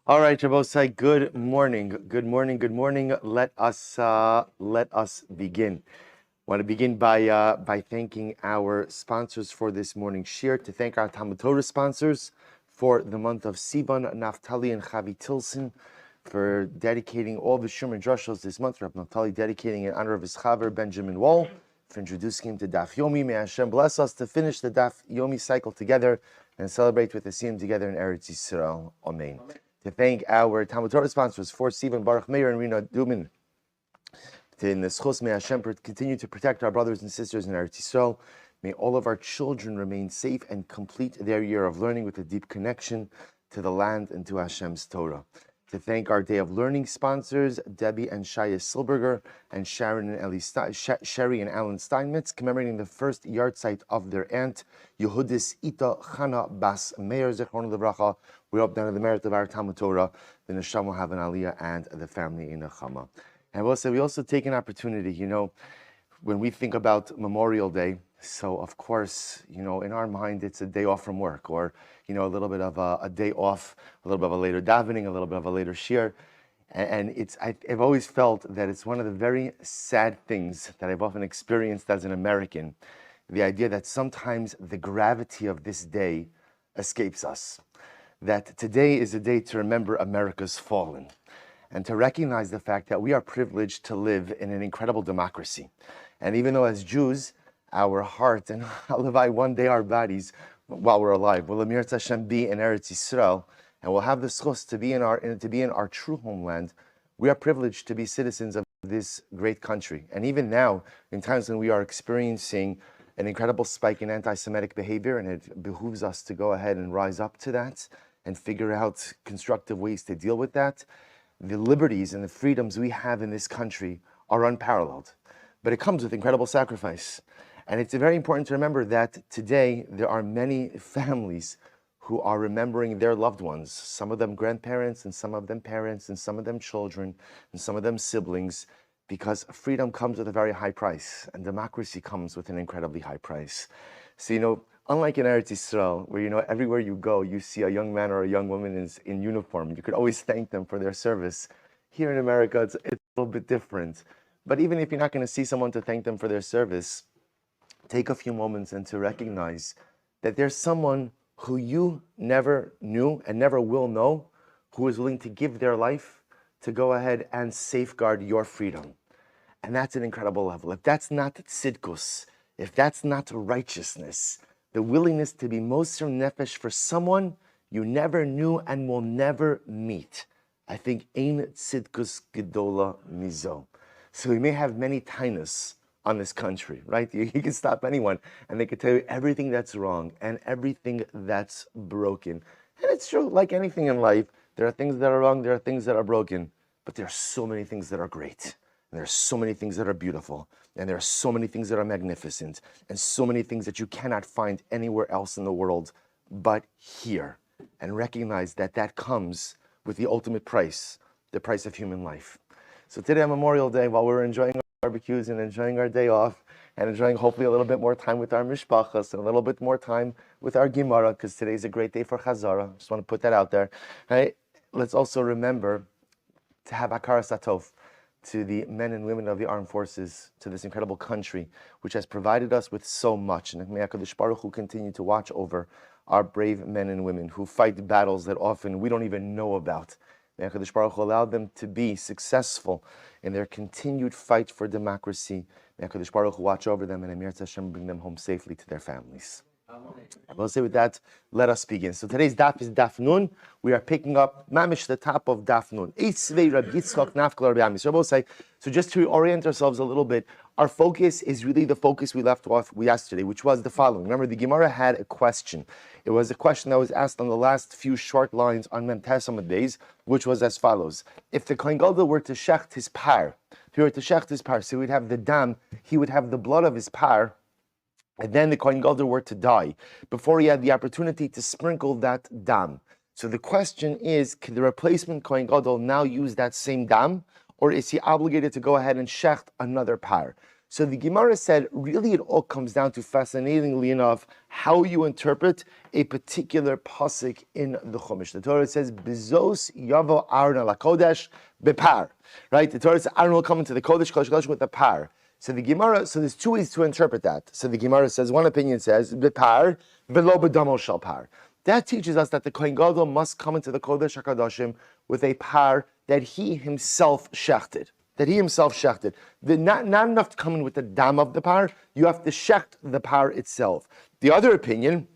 All right, Jabosai, good morning. Good morning. Good morning. Let us begin. I want to begin by thanking our sponsors for this morning's shiur, to thank our Talmud Torah sponsors for the month of Sivan, Naftoli and Chava Tilson, for dedicating all the shiur and drushos this month. Rabbi Naftali dedicating in honor of his chaver, Benjamin Wohl, for introducing him to Daf Yomi. May Hashem bless us to finish the Daf Yomi cycle together and celebrate with the Siyum together in Eretz Yisrael. Amen. To thank our Talmud Torah sponsors for Stephen Baruch Meir and Rena Dubin. In the schos, may Hashem continue to protect our brothers and sisters in Eretz Yisrael. May all of our children remain safe and complete their year of learning with a deep connection to the land and to Hashem's Torah. To thank our Day of Learning sponsors, Debbie and Shaya Silberger, and Sherry and Alan Steinmetz, commemorating the first yahrzeit of their aunt, Yehudis Ita Chana Bas Meir Zechron Levracha. We hope that in the merit of our Talmud Torah, the Neshama will have an aliyah and the family in a chama. And we also take an opportunity, when we think about Memorial Day, so of course, in our mind, it's a day off from work, or, a little bit of a day off, a little bit of a later davening, a little bit of a later shiur. And I've always felt that it's one of the very sad things that I've often experienced as an American, the idea that sometimes the gravity of this day escapes us. That today is a day to remember America's fallen, and to recognize the fact that we are privileged to live in an incredible democracy. And even though as Jews, our heart, and halavai, one day our bodies, while we're alive, will Amir Hashem be in Eretz Yisrael, and we'll have the schos to be in our true homeland, we are privileged to be citizens of this great country. And even now, in times when we are experiencing an incredible spike in anti-Semitic behavior, and it behooves us to go ahead and rise up to that and figure out constructive ways to deal with that, the liberties and the freedoms we have in this country are unparalleled. But it comes with incredible sacrifice. And it's very important to remember that today there are many families who are remembering their loved ones, some of them grandparents, and some of them parents, and some of them children, and some of them siblings, because freedom comes with a very high price, and democracy comes with an incredibly high price. So, unlike in Eretz Yisrael, where, everywhere you go, you see a young man or a young woman is in uniform. You could always thank them for their service. Here in America, it's a little bit different. But even if you're not going to see someone to thank them for their service, take a few moments and to recognize that there's someone who you never knew and never will know, who is willing to give their life to go ahead and safeguard your freedom. And that's an incredible level. If that's not tzidkus, if that's not righteousness, the willingness to be moser nefesh for someone you never knew and will never meet, I think ein tzidkus gedola mizo. So we may have many tainas on this country, right? You can stop anyone and they can tell you everything that's wrong and everything that's broken. And it's true, like anything in life, there are things that are wrong, there are things that are broken, but there are so many things that are great. And there are so many things that are beautiful. And there are so many things that are magnificent. And so many things that you cannot find anywhere else in the world but here. And recognize that that comes with the ultimate price, the price of human life. So today on Memorial Day, while we're enjoying our barbecues and enjoying our day off, and enjoying hopefully a little bit more time with our mishpachas and a little bit more time with our Gemara, because today's a great day for Chazara. Just want to put that out there. Right? Let's also remember to have Hakaras Hatov to the men and women of the armed forces, to this incredible country, which has provided us with so much. And may HaKadosh Baruch Hu continue to watch over our brave men and women who fight battles that often we don't even know about. May HaKadosh Baruch Hu allow them to be successful in their continued fight for democracy. May HaKadosh Baruch Hu watch over them, and Amir Hashem bring them home safely to their families. We'll say with that, let us begin. So today's daf is Daf Nun. We are picking up mamish the top of Daf Nun. So just to orient ourselves a little bit, our focus is really the focus we left off yesterday, which was the following. Remember, the Gemara had a question. It was a question that was asked on the last few short lines on Mem Tesam days, which was as follows. If the Kohen Gadol were to shecht his par, so he would have the dam, he would have the blood of his par, and then the Kohen Gadol were to die, before he had the opportunity to sprinkle that dam. So the question is, can the replacement Kohen Gadol now use that same dam, or is he obligated to go ahead and shecht another par? So the Gemara said, really it all comes down to, fascinatingly enough, how you interpret a particular pasuk in the Chumash. The Torah says, Bezos yavo Aaron ala kodesh bepar. Right? The Torah says, Aaron will come into the kodesh with a par. So the Gemara, so there's two ways to interpret that. So the Gemara says, one opinion says, bepar velo bedamo shel par. That teaches us that the Kohen Gadol must come into the Kodesh HaKadoshim with a par that he himself shechted. Not enough to come in with the dam of the par, you have to shecht the par itself. The other opinion,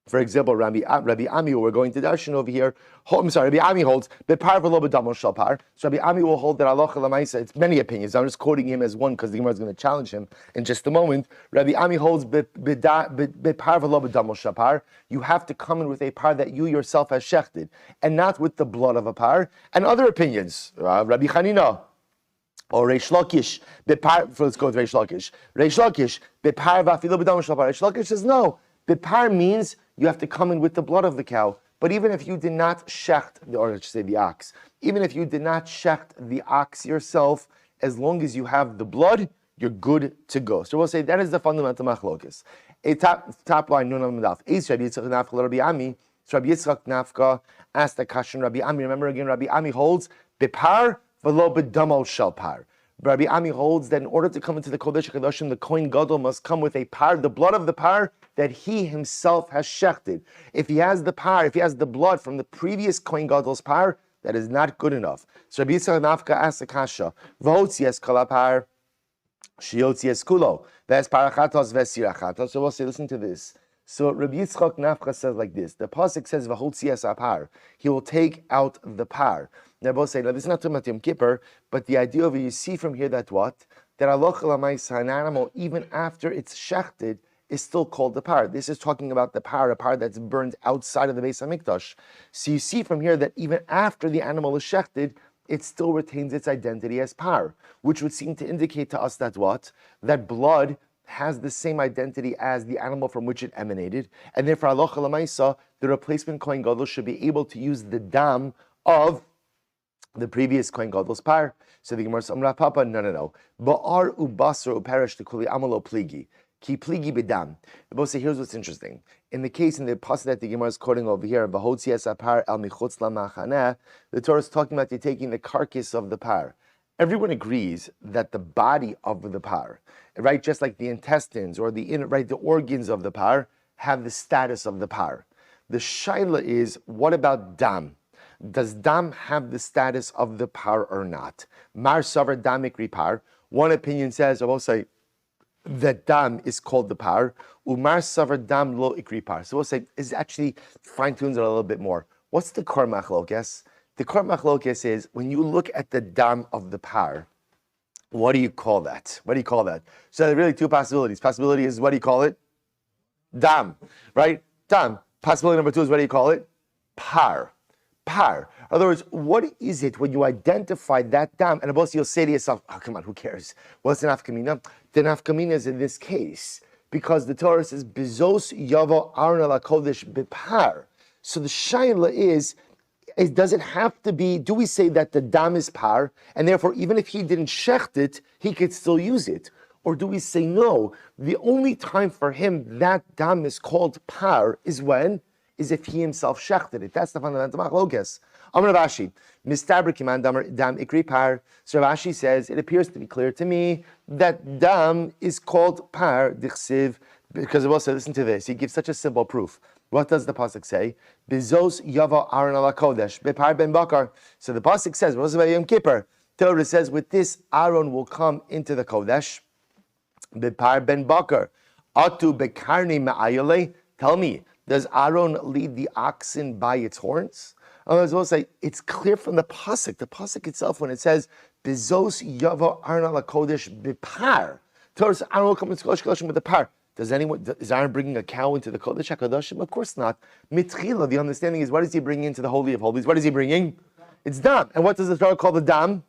for example, Rabbi Ami, who we're going to darshan over here, Rabbi Ami holds, Bepar v'lo b'damo shel par. So Rabbi Ami will hold that halacha l'maisa, it's many opinions, I'm just quoting him as one because the Gemara is going to challenge him in just a moment. Rabbi Ami holds, Bepar v'lo b'damo shel par, you have to come in with a par that you yourself has shechted, and not with the blood of a par. And other opinions, Rabbi Chanina, or Reish Lakish, let's go with Reish Lakish. Reish Lakish, Bepar v'afilo b'damo shel par. Reish Lakish says no. Bepar means you have to come in with the blood of the cow. But even if you did not shecht, or I should say the ox, even if you did not shecht the ox yourself, as long as you have the blood, you're good to go. So we'll say that is the fundamental machlokas. A top line, Nun al-Madaf. Eis Rabbi Yitzchak Nafka Rabbi Ami. So Rabbi Yitzchak Nafka asked the question, Rabbi Ami, remember again, Rabbi Ami holds, Bepar v'lo b'damo shel par. Rabbi Ami holds that in order to come into the Kodesh HaKadoshim, the Kohen Gadol must come with a par, the blood of the par that he himself has shechted. If he has the par, if he has the blood from the previous Kohen Gadol's par, that is not good enough. So Rabbi Yitzchak Nafka asks the kasha, V'hotzies kol par, shiotzies kulo, v'es parachatos v'es sirachatos. So we'll say, listen to this. So Rabbi Yitzchak Nafka says like this, the pasuk says, V'hotzies apar, he will take out the par. Now both say, this is not talking about Yom Kippur, but the idea of it, you see from here that what? That halacha l'maisa, an animal, even after it's shechted, is still called the par. This is talking about the par, a par that's burned outside of the Beis HaMikdash. So you see from here that even after the animal is shechted, it still retains its identity as par, which would seem to indicate to us that what? That blood has the same identity as the animal from which it emanated, and therefore halacha l'maisa, the replacement Kohen Gadol should be able to use the dam of the previous Kohen Gadol's par. So the Gemara says, Amra Papa, no. Ba'ar ubasar uperish tekuli amalo pligi. Ki pligi bedam. The both say, here's what's interesting. In the pasuk that the Gemara is quoting over here, V'hotzies apar el michutz lamachaneh, the Torah is talking about you taking the carcass of the par. Everyone agrees that the body of the par, right, just like the intestines or the organs of the par, have the status of the par. The shaila is, what about dam? Does dam have the status of the par or not? Mar savar dam ikri par. One opinion says, I will say, that dam is called the par. Umar savar dam lo ikri par. So we'll say, is actually fine-tunes it a little bit more. What's the kor machlokes? The kor machlokes is, when you look at the dam of the par, what do you call that? So there are really two possibilities. Possibility is, what do you call it? Dam, right? Dam. Possibility number two is, what do you call it? Par. In other words, what is it when you identify that dam? And of you'll say to yourself, oh, come on, who cares? What's the nafkamina? The nafkamina is in this case, because the Torah says, Bezos yavo Aaron ala kodesh bepar. So the shaila is, does it have to be, do we say that the dam is par, and therefore even if he didn't shecht it, he could still use it? Or do we say no, the only time for him that dam is called par is when? Is if he himself shechted it. That's the fundamental machlokes. Amar Rashi, Mistabrik iman dam ikri par. So Rashi says, it appears to be clear to me that dam is called par dichsiv, because it will say, listen to this, he gives such a simple proof. What does the pasuk say? Bezos yava Aaron ala kodesh bepar ben bakar. So the pasuk says, what was about Yom Kippur? Torah says, with this Aaron will come into the kodesh bepar ben bakar. Atu bekarni ma'ayale. Tell me, does Aaron lead the oxen by its horns? Otherwise, we'll say, it's clear from the pasuk itself, when it says, Bezos yava Aaron ala kodesh bepar. Torah says, Aaron will come into kodesh with the par. Is Aaron bringing a cow into the Kodesh HaKadoshim? Of course not. Mitchila, the understanding is, what is he bringing into the Holy of Holies? What is he bringing? It's dam. And what does the Torah call the dam?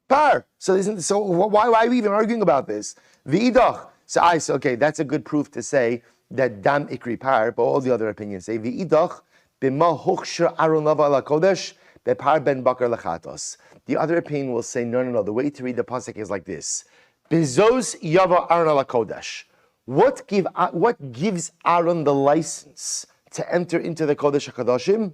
Par. So why are we even arguing about this? V'idach. So okay, that's a good proof to say that dam ikri par, but all the other opinions say v'idach b'ma hochshir Aaron lava ala kodesh bepar ben bakar lechatos. The other opinion will say no. The way to read the pasuk is like this: Bezos yava Aaron ala kodesh. What gives Aaron the license to enter into the Kodesh HaKadoshim?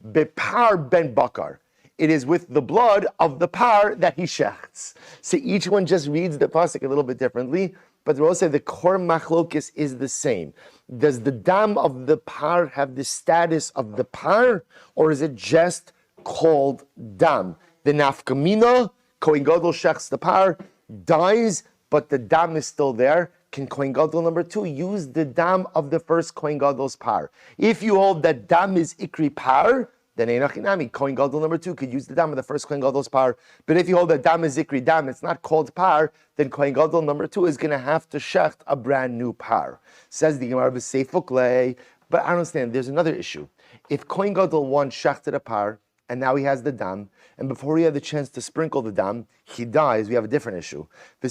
Bepar ben bakar. It is with the blood of the par that he shechts. So each one just reads the pasuk a little bit differently, but they all say the core machlokis is the same. Does the dam of the par have the status of the par, or is it just called dam? The nafkamina, Kohen Gadol shechts the par, dies, but the dam is still there. Can Kohen Gadol number 2 use the dam of the first Kohen Gadol's par? If you hold that dam is ikri par, then Einachinami, Kohen Gadol number 2 could use the dam of the first Kohen Gadol's par. But if you hold that dam is ikri dam, it's not called par, then Kohen Gadol number 2 is going to have to shecht a brand new par. Says the Gemara b'Seifuk. But I don't understand, there's another issue. If Kohen Gadol 1 shechted a par, and now he has the dam, and before he had the chance to sprinkle the dam, he dies, we have a different issue. I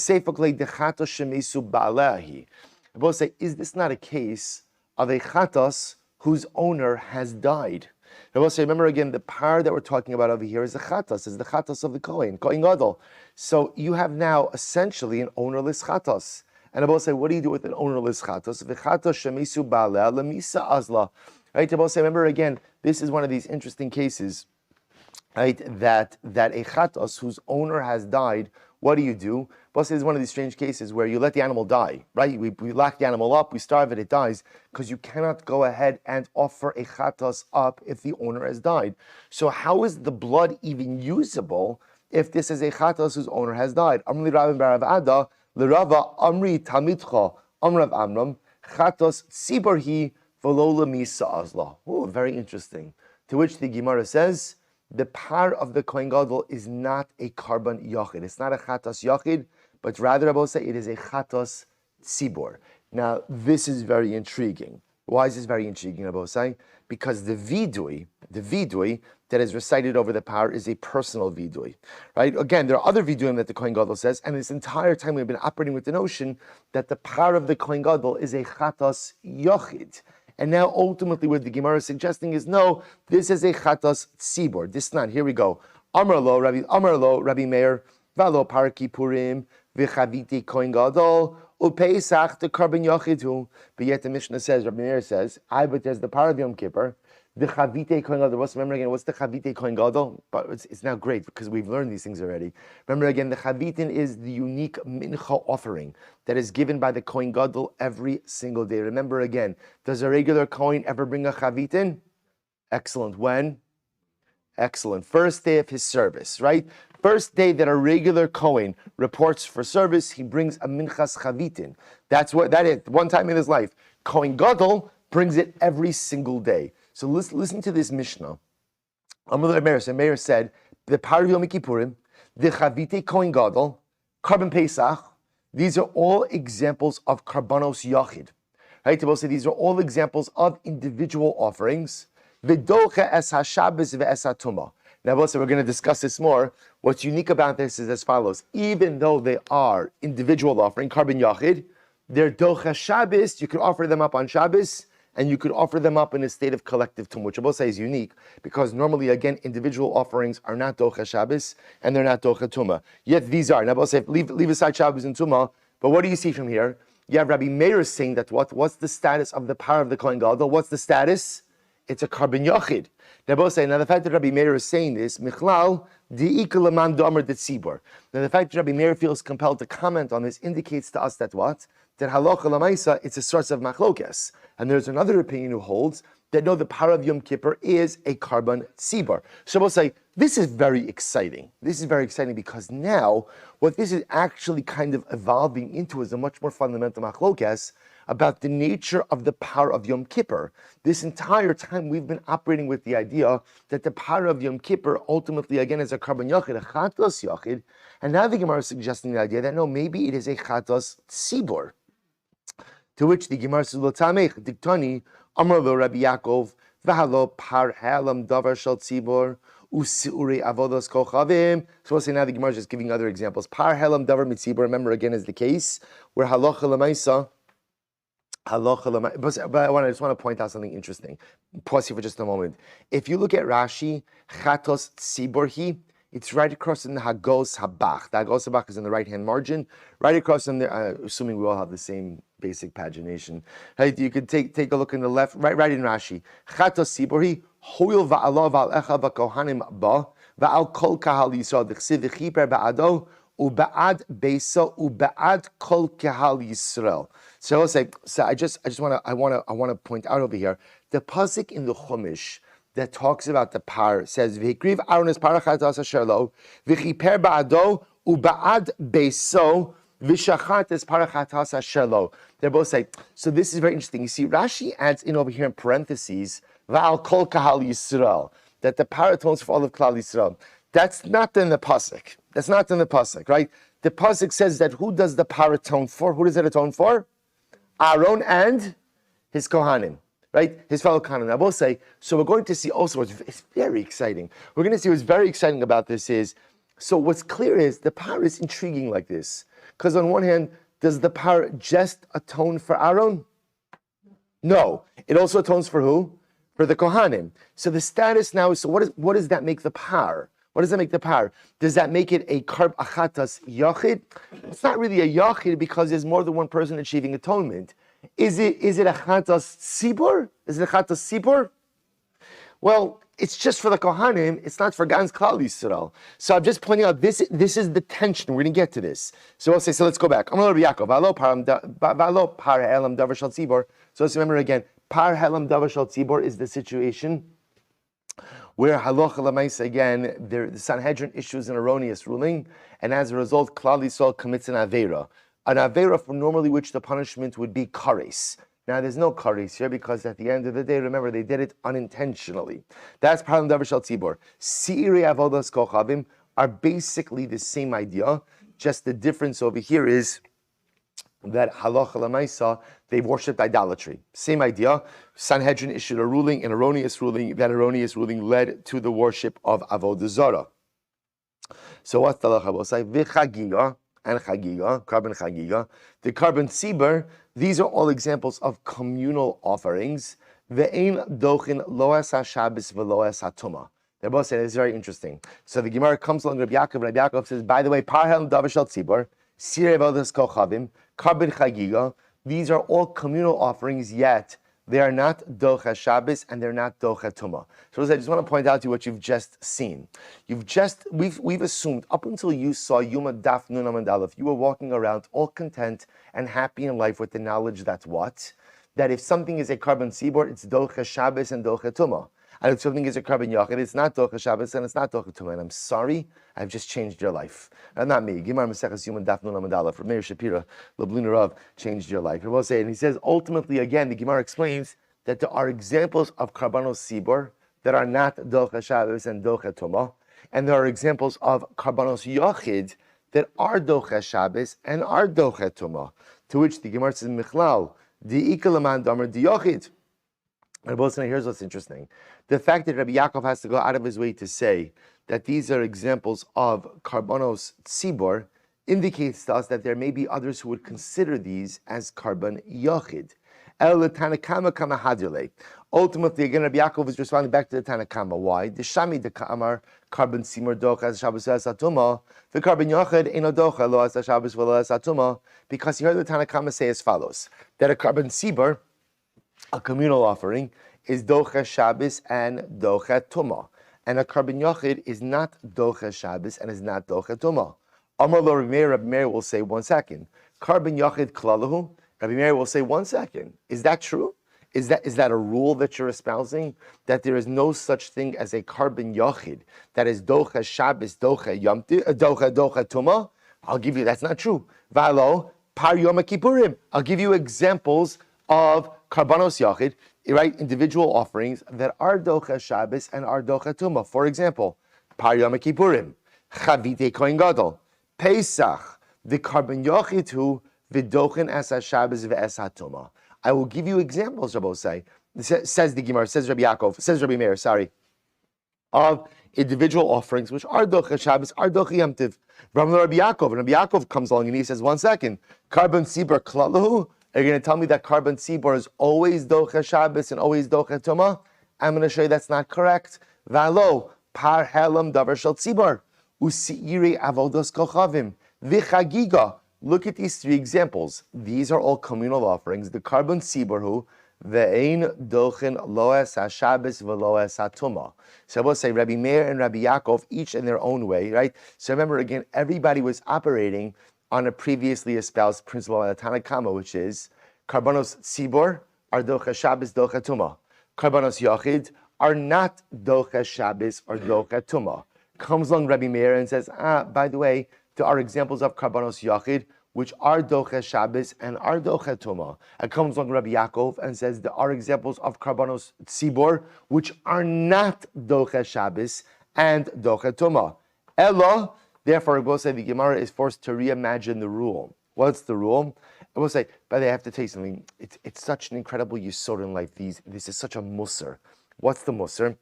both say, is this not a case of a chatos whose owner has died? I will say, remember again, the par that we're talking about over here is the chatos, is the chatos of the Kohen Gadol. So you have now essentially an ownerless chatos. And I will say, what do you do with an ownerless chatos? Right? I will say, remember again, this is one of these interesting cases, right? That a chatos whose owner has died, what do? Well, it's one of these strange cases where you let the animal die, right? We lock the animal up, we starve it, it dies, because you cannot go ahead and offer a chatos up if the owner has died. So how is the blood even usable if this is a chatos whose owner has died? Amri Rabin Barav Ada, L'Rava Amri Talmidcha Amrav Amram chatos tziborhi v'lo lemisa azla. Oh, very interesting. To which the Gemara says, the par of the Kohen Gadol is not a karban yachid. It's not a chatos yachid, but rather, I will say, it is a chatos tzibor. Now, this is very intriguing. Why is this very intriguing, I will say? Because the vidui that is recited over the par is a personal vidui, right? Again, there are other viduim that the Kohen Gadol says, and this entire time we've been operating with the notion that the par of the Kohen Gadol is a chatos yachid. And now ultimately what the Gemara is suggesting is, no, this is a chatos tzibor. This is not. Here we go. Amarlo, Rabbi Meir, valo parki purim, v'chaviti Kohen Gadol, upeisach the karban yachidu. But yet the Mishnah says, Rabbi Meir says, but there's the par of Yom Kippur, the chavite Kohen Gadol. Remember again, what's the chavite Kohen Gadol? But it's now great because we've learned these things already. Remember again, the chavitin is the unique mincha offering that is given by the Kohen Gadol every single day. Remember again, does a regular Kohen ever bring a chavitin? Excellent. When? Excellent. First day of his service, right? First day that a regular Kohen reports for service, he brings a minchas chavitin. That's what that is. One time in his life. Kohen Gadol brings it every single day. So listen to this Mishnah. Meir said, the par of Yom Kippurim, the chavite Kohen Gadol, karban Pesach, these are all examples of karbanos yachid. Right? So these are all examples of individual offerings. V'docha es haShabbos ve'es haTumah. Now, we're going to discuss this more. What's unique about this is as follows. Even though they are individual offering, karban yachid, they're docha Shabbos, you can offer them up on Shabbos, and you could offer them up in a state of collective tumah, which I will say is unique, because normally, again, individual offerings are not docha Shabbos, and they're not docha tumah. Yet these are. Now, I will say, leave aside Shabbos and tumah, but what do you see from here? You have Rabbi Meir saying that what's the status of the par of the Kohen Gadol? What's the status? It's a karban yachid. Now, both say, now the fact that Rabbi Meir is saying this, Michlal, di'ikalaman domer de tzibor. Now, the fact that Rabbi Meir feels compelled to comment on this indicates to us that what? That halacha lamaisa, it's a source of machlokes. And there's another opinion who holds that no, the par of Yom Kippur is a karban tzibor. So we'll say, this is very exciting. This is very exciting because now, what this is actually kind of evolving into is a much more fundamental machlokes about the nature of the par of Yom Kippur. This entire time we've been operating with the idea that the par of Yom Kippur ultimately again is a karban yachid, a chatos yachid, and now the Gemara is suggesting the idea that no, maybe it is a chatos tzibor. To which the Gemara says, "L'tamech diktani amar lo Rabbi Yaakov v'halo par halam davar shel tzibor usiuri avodas kochavim." So we'll say now the Gemara is just giving other examples. Par halam davar mitzibor. Remember again is the case where halacha lemaisa. But I just want to point out something interesting. Pause here for just a moment. If you look at Rashi, chatos tziborhi, It's right across in the Hagos Habach. The Hagos Habach is in the right-hand margin, right across in there, assuming we all have the same basic pagination. Right, you could take a look in the left, right in Rashi. Chatos Sibori, Hoil va'alav al echa v'kohanim ba, va'al kol kahal Yisrael, v'chsiv v'chiper ba'ado, u'ba'ad beisa, u'ba'ad kol kahal Yisrael. So I'll say, I want to point out over here, the pasuk in the Chumash that talks about the par says v'hikriv Aaron es parachatas asher lo v'chiper ba'ado u'ba'ad beiso v'shachat es parachatas asher lo. They're both saying. So this is very interesting. You see, Rashi adds in over here in parentheses v'al kol kahal Yisrael, that the par atones for all of Klal Yisrael. That's not in the pasuk. That's not in the pasuk, right? The pasuk says that who does the par atone for? Who does it atone for? Aaron and his kohanim. Right? His fellow Kohanim. I will say, so we're going to see also, it's very exciting. We're going to see what's very exciting about this is, so what's clear is the par is intriguing like this. Because on one hand, does the par just atone for Aaron? No. It also atones for who? For the Kohanim. So the status now is, so what does that make the par? What does that make the par? Does that make it a karb achatas yachid? It's not really a yachid because there's more than one person achieving atonement. Is it a chatas sibur? Is it a chatas sibur? Well, it's just for the Kohanim. It's not for Gans Klal Yisrael. So I'm just pointing out this is the tension. We're going to get to this. So I'll say. So let's go back. Amar Rabbi Yaakov. V'alo par helam davar shal tzibor. So let's remember again. Par helam davar shal tzibor is the situation where halacha l'maisa again, the Sanhedrin issues an erroneous ruling, and as a result, Klal Yisrael commits an aveira. An aveira for normally which the punishment would be kares. Now there's no kares here because at the end of the day, remember they did it unintentionally. That's parlam davar shel tzibor. Si'irei avodas kochavim are basically the same idea. Just the difference over here is that halacha l'maisa they worshipped idolatry. Same idea. Sanhedrin issued a ruling, an erroneous ruling. That erroneous ruling led to the worship of avodah zarah. So what's the halacha? We'll say v'chagiga and chagiga, carbon chagiga, the carbon tzibur. These are all examples of communal offerings. Ve'ein dochin loas haShabbos ve'loas haTumah. They're both saying it's very interesting. So the Gemara comes along Rabbi Yaakov, and Rabbi Yaakov says, by the way, par helam davar shel tzibur, sirei avodas kochavim, carbon chagiga. These are all communal offerings, yet they are not docha Shabbos and they're not docha Tumah. So I just want to point out to you what you've just seen. We've assumed up until you saw Yoma Daf Nun Amud Aleph, you were walking around all content and happy in life with the knowledge that what? That if something is a carbon tzibor, it's docha Shabbos and docha Tumah. And if something is a carbon yachid, it's not docha Shabbos and it's not docha Tumah. And I'm sorry, I've just changed your life. Not me. Gemara Maseches Yoma Daf Nun Amud Aleph. Meir Shapira, Labluna Rav, changed your life. And he says, ultimately, again, the Gemara explains that there are examples of karbanos sibor that are not docha Shabbos and docha Tumah, and there are examples of karbanos yachid that are docha Shabbos and are docha Tumah. To which the Gemara says, Michlal, di ikalaman damer di yachid. And both say, here's what's interesting. The fact that Rabbi Yaakov has to go out of his way to say that these are examples of karbanos tzibor indicates to us that there may be others who would consider these as karban yachid. Ultimately, again, Rabbi Yaakov is responding back to the Tanakama. Why? The Shami de Kamar carbon simur docha as Shabbos atuma, the carbon yachid eno docha lo as Shabbos v'lo as atuma, because he heard the Tanakama say as follows: that a carbon sibur, a communal offering, is docha Shabbos and docha Tumah, and a carbon yachid is not docha Shabbos and is not docha Tumah. Amar lo Rabbi Meir will say 1 second. Carbon yachid klalahu. Rabbi Meir will say 1 second. Is that true? Is that a rule that you're espousing? That there is no such thing as a carbon yachid that is docha Shabbos, docha Yomti, docha Tumah? I'll give you. That's not true. Valo par Yom Kippurim. I'll give you examples of karbanos yachid, right? Individual offerings that are docha Shabbos and are docha Tumah. For example, par Yom Kippurim, chavite kohen gadol, Pesach, the carbon yachid who v'dochen es Shabbos v'es Tumah. I will give you examples, Rabbi say. Says the Gemara, says Rabbi Yaakov, says Rabbi Meir, of individual offerings which are docha Shabbos, are docha Yom Tiv. Rabbi Yaakov, and Rabbi Yaakov comes along and he says, 1 second, carbon sibor klalahu. Are you going to tell me that carbon sibor is always docha Shabbos and always docha Tumah? I'm going to show you that's not correct. Valo par helam davar shel tzibor. usiire avodos kochavim, v'chagiga. Look at these three examples. These are all communal offerings. The carbon siborhu, ve'ein dochen loes haShabbos ve'loes haTumah. So I will say Rabbi Meir and Rabbi Yaakov, each in their own way, right? So remember again, everybody was operating on a previously espoused principle of Tanna Kama, which is karbanos sibor are docha Shabbos, docha Tumah. Karbanos yachid are not docha Shabbos or docha Tumah. Comes along Rabbi Meir and says, by the way, there are examples of karbanos yachid which are docha Shabbos and are docha Tumah. And comes along Rabbi Yaakov and says there are examples of karbanos sibor which are not docha Shabbos and docha Tumah. Ella, therefore, we'll say the Gemara is forced to reimagine the rule. What's the rule? I will say, but I have to tell you something. It's such an incredible yisod in life. This is such a musar. What's the musar?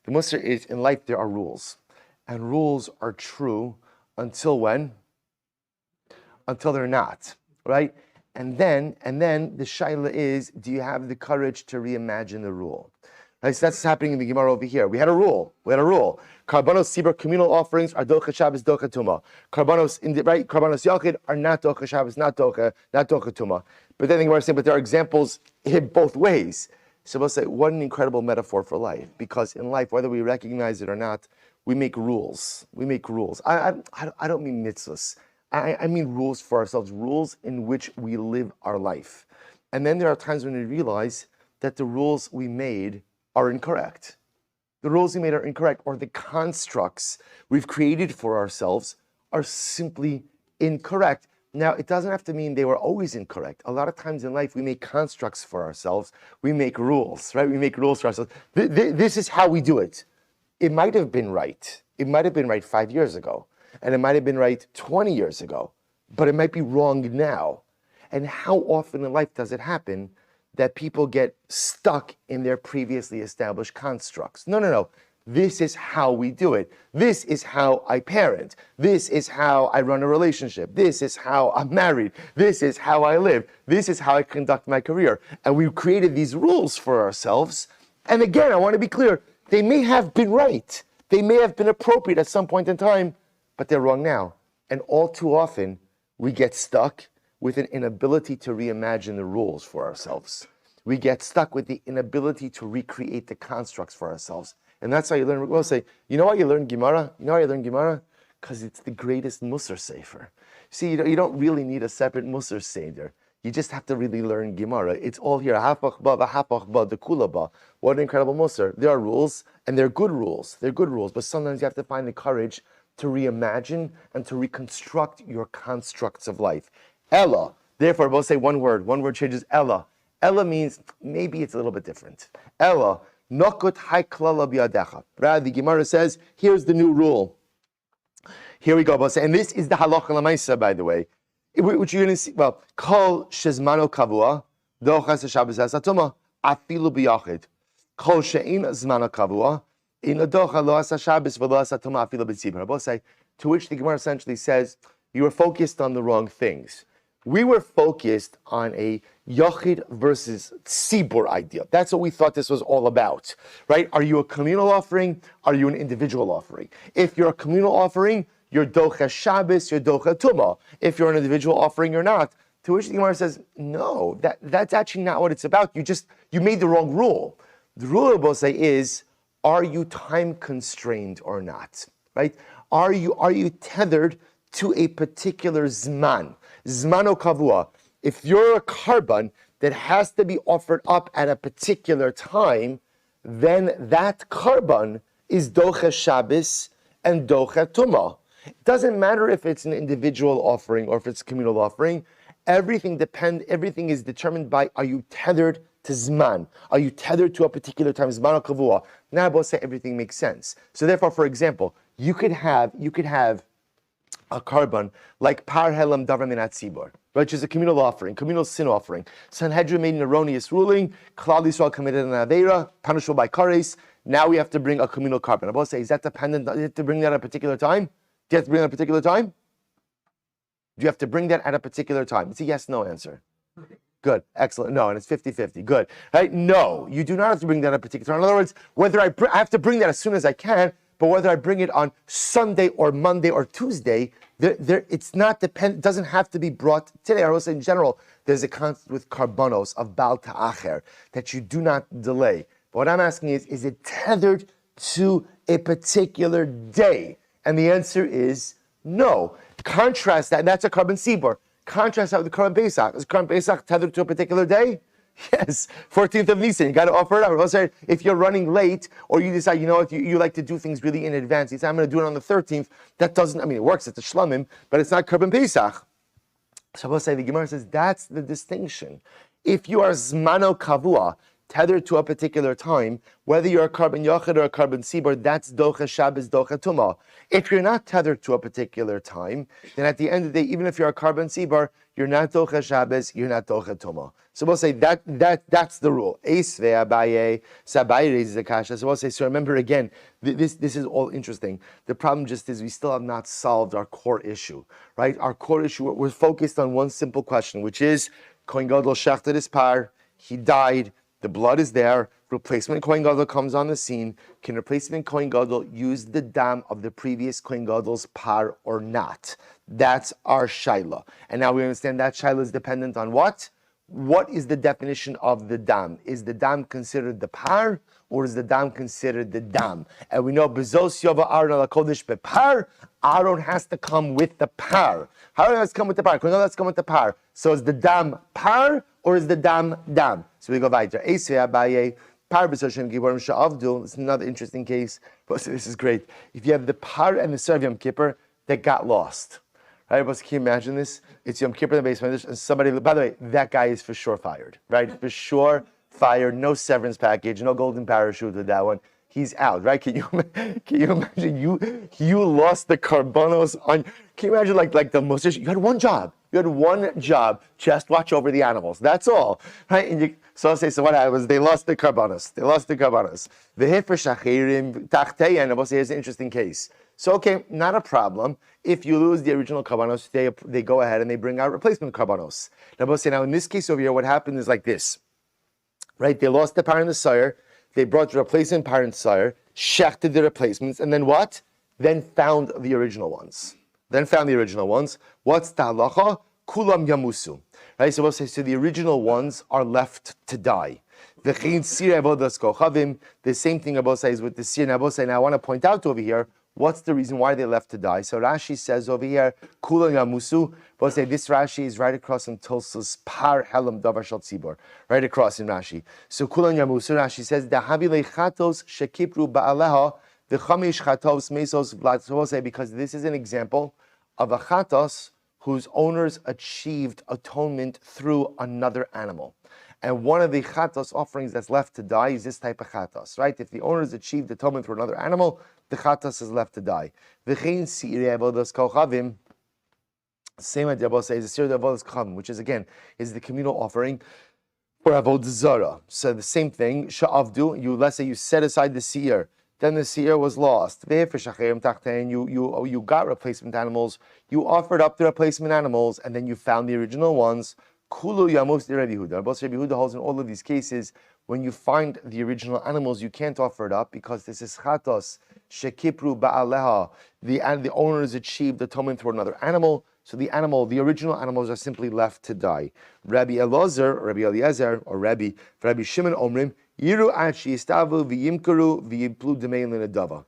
The musar is in life there are rules, and rules are true until when? Until they're not, right? And then the shaila is, do you have the courage to reimagine the rule? Right, so that's happening in the Gemara over here. We had a rule. Karbanos sibor communal offerings are docha Shabbos, docha Tumah. Karbanos yachid are not docha Shabbos, not docha Tumah. But then the Gemara is saying, but there are examples in both ways. So we'll say, what an incredible metaphor for life. Because in life, whether we recognize it or not, we make rules. I don't mean mitzvahs. I mean rules for ourselves, rules in which we live our life. And then there are times when we realize that the rules we made are incorrect. The rules we made are incorrect, or the constructs we've created for ourselves are simply incorrect. Now, it doesn't have to mean they were always incorrect. A lot of times in life, we make constructs for ourselves. We make rules, right? We make rules for ourselves. This is how we do it. It might have been right. It might have been right 5 years ago, and it might have been right 20 years ago, but it might be wrong now. And how often in life does it happen that people get stuck in their previously established constructs? No. This is how we do it. This is how I parent. This is how I run a relationship. This is how I'm married. This is how I live. This is how I conduct my career. And we've created these rules for ourselves. And again, I want to be clear, they may have been right. They may have been appropriate at some point in time, but they're wrong now. And all too often, we get stuck with an inability to reimagine the rules for ourselves. We get stuck with the inability to recreate the constructs for ourselves. And that's how you learn. We'll say, you know why you learn Gemara? Because it's the greatest Musar Sefer. See, you don't really need a separate Musar Seder. You just have to really learn Gemara. It's all here. Hapach ba, v'hapach ba, the kula ba. What an incredible Musar. There are rules, and they're good rules. But sometimes you have to find the courage to reimagine and to reconstruct your constructs of life. Ella. Therefore, we'll say one word. One word changes Ella. Ella means maybe it's a little bit different. Ella. Nokut haiklala biadecha. The Gemara says, here's the new rule. Here we go. And this is the halacha l'maisa, by the way, which you're going to see. Well, kol shezmano kavua, dochas Shabbos asatuma, afilu biyachid. Kol she'in zmano kavua, in adocha lo asa Shabbos v'lo asatuma afilu b'tzibur. To which the Gemara essentially says, you were focused on the wrong things. We were focused on a Yachid versus Tzibur idea. That's what we thought this was all about, right? Are you a communal offering? Are you an individual offering? If you're a communal offering, you're Docha Shabbos, you're Docha Tumah. If you're an individual offering, you're not. To which the Gemara says, no, that's actually not what it's about. You made the wrong rule. The rule of Bosei is, are you time constrained or not, right? Are you tethered to a particular zman? Zmano kavua. If you're a carbon that has to be offered up at a particular time, then that carbon is docha Shabbos and docha Tumah. It doesn't matter if it's an individual offering or if it's a communal offering. Everything is determined by, are you tethered to Zman? Are you tethered to a particular time? Zmano kavua. Now, both say everything makes sense. So therefore, for example, you could have a carbon like Par Helam Davar Minat Tzibor, which is a communal offering, communal sin offering. Sanhedrin made an erroneous ruling. Klal Yisrael committed an aveira, punishable by kares. Now we have to bring a communal carbon. I will say, is that dependent? Do you have to bring that at a particular time? Do you have to bring that at a particular time? Do you have to bring that at a particular time? It's a yes/no answer. Good, excellent. No, and it's 50-50. Good, right? No, you do not have to bring that at a particular time. In other words, whether I have to bring that as soon as I can, but whether I bring it on Sunday or Monday or Tuesday, it's not doesn't have to be brought today. I will say in general, there's a concept with karbanos of bal ta'acher that you do not delay. But what I'm asking is it tethered to a particular day? And the answer is no. Contrast that, and that's a carbon sibor. Contrast that with the Karban Pesach. Is Karban Pesach tethered to a particular day? Yes, 14th of Nisan. You got to offer it up. Also, if you're running late, or you decide, if you like to do things really in advance, you say, I'm going to do it on the 13th. That doesn't, it works. It's a shlamim, but it's not Karban Pesach. So I will say, the Gemara says, that's the distinction. If you are zmano kavua, tethered to a particular time, whether you're a carbon yachid or a carbon sibor, that's docha Shabbos, docha tumah. If you're not tethered to a particular time, then at the end of the day, even if you're a carbon sibor, you're not docha Shabbos, you're not docha tumah. So we'll say that's the rule. Eisve Abaye, Sabai raises the kasha. So we'll say, so remember again, this is all interesting. The problem just is we still have not solved our core issue, right? Our core issue, we're focused on one simple question, which is, Kohen Gadol shechted his par, he died, the blood is there, replacement Kohen Gadol comes on the scene. Can replacement Kohen Gadol use the dam of the previous Kohen Gadol's par or not? That's our shaila. And now we understand that shaila is dependent on what? What is the definition of the dam? Is the dam considered the par, or is the dam considered the dam? And we know bezos yova Aaron ala kodesh bepar. Aaron has to come with the par. How does it come with the par? Kohen Gadol has to come with the par. So is the dam par, or is the dam dam? So we go weiter. Eisve Abaye, par b'soshem giborim sha'avdu. It's another interesting case. But this is great. If you have the par and the Serv Yom Kippur that got lost, right? But can you imagine this? It's Yom Kippur in the basement, and somebody. By the way, that guy is for sure fired, right? For sure fired. No severance package, no golden parachute with that one. He's out, right? Can you imagine you lost the karbanos on? Can you imagine like the most? You had one job. You had one job, just watch over the animals. That's all, right? And so I'll say, so what happens? They lost the karbanos. The hifer shachirim saftey, and I will say, here's an interesting case. So okay, not a problem. If you lose the original karbanos, they go ahead and they bring out replacement karbanos. Now I will say, now in this case over here, what happened is like this, right? They lost the par and the sire. They brought the replacement par and sire, shechted the replacements, and then what? Then found the original ones. What's the halacha? Kulam yamusu. Right, so we'll say, so the original ones are left to die. The same thing Abba says with the sir. Now I want to point out over here, what's the reason why they left to die? So Rashi says over here, Kulam yamusu. But say this Rashi is right across in Tilson's par helam davar shal tzibor. Right across in Rashi. So Kulam yamusu, Rashi says, Dahabi lechatos shekipru ba'aleha. The chamish chatos mesos vlad. So we'll say, because this is an example of a chatos whose owners achieved atonement through another animal. And one of the chatos offerings that's left to die is this type of chatos, right? If the owners achieved atonement through another animal, the chatos is left to die. Same idea, Abba says, the sir avodas kochavim, which is again, is the communal offering for avodah zara. So the same thing, sha'avdu, let's say you set aside the seer, then the seer was lost. You got replacement animals, you offered up the replacement animals, and then you found the original ones. Kulu yamos de Rabbi Yehuda. Rabbi Yehuda holds in all of these cases, when you find the original animals, you can't offer it up because this is chatos shekipru ba'aleha. The owners achieved atonement through another animal, so the original animals are simply left to die. Rabbi Eliezer, or Rabbi Shimon Omrim, Yiru achi istavu v'yimkaru v'yimplu d'mei l'nedava.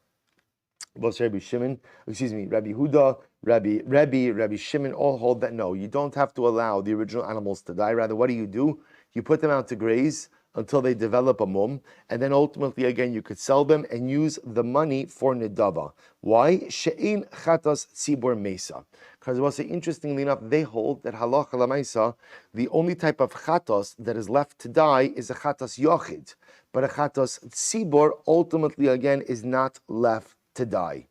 Both Rabbi Huda, Rabbi Shimon all hold that no, you don't have to allow the original animals to die. Rather, what do? You put them out to graze until they develop a mum, and then ultimately again you could sell them and use the money for nedava. Why? She'ein chatas tzibor mesa. Because also interestingly enough, they hold that halacha lamaisa, the only type of chatos that is left to die is a chatos yochid, but a chatos tzibor ultimately again is not left to die.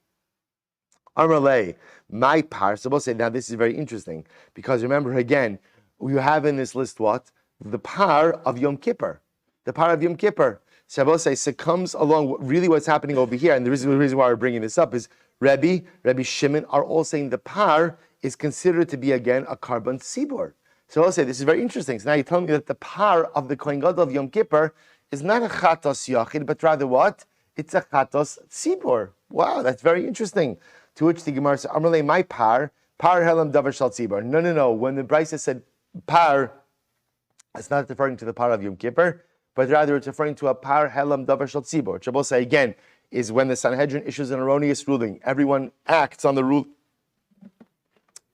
Amalei, my par. So we'll say now this is very interesting because remember again, you have in this list what? The par of Yom Kippur. The par of Yom Kippur. So we'll say comes along. Really, what's happening over here, and the reason why we're bringing this up is Rabbi Shimon are all saying the par is considered to be again a carbon sibor. So I'll say this is very interesting. So now you tell me that the par of the Kohen Gadol of Yom Kippur is not a chatos yachid, but rather what? It's a chatos tzibor. Wow, that's very interesting. To which the Gemara says, Amalei, my par helam davar shal tzibor. No. When the Brisa said par, it's not referring to the par of Yom Kippur, but rather it's referring to a par helam davar shal tzibor. Shabbos again is when the Sanhedrin issues an erroneous ruling. Everyone acts on the rule,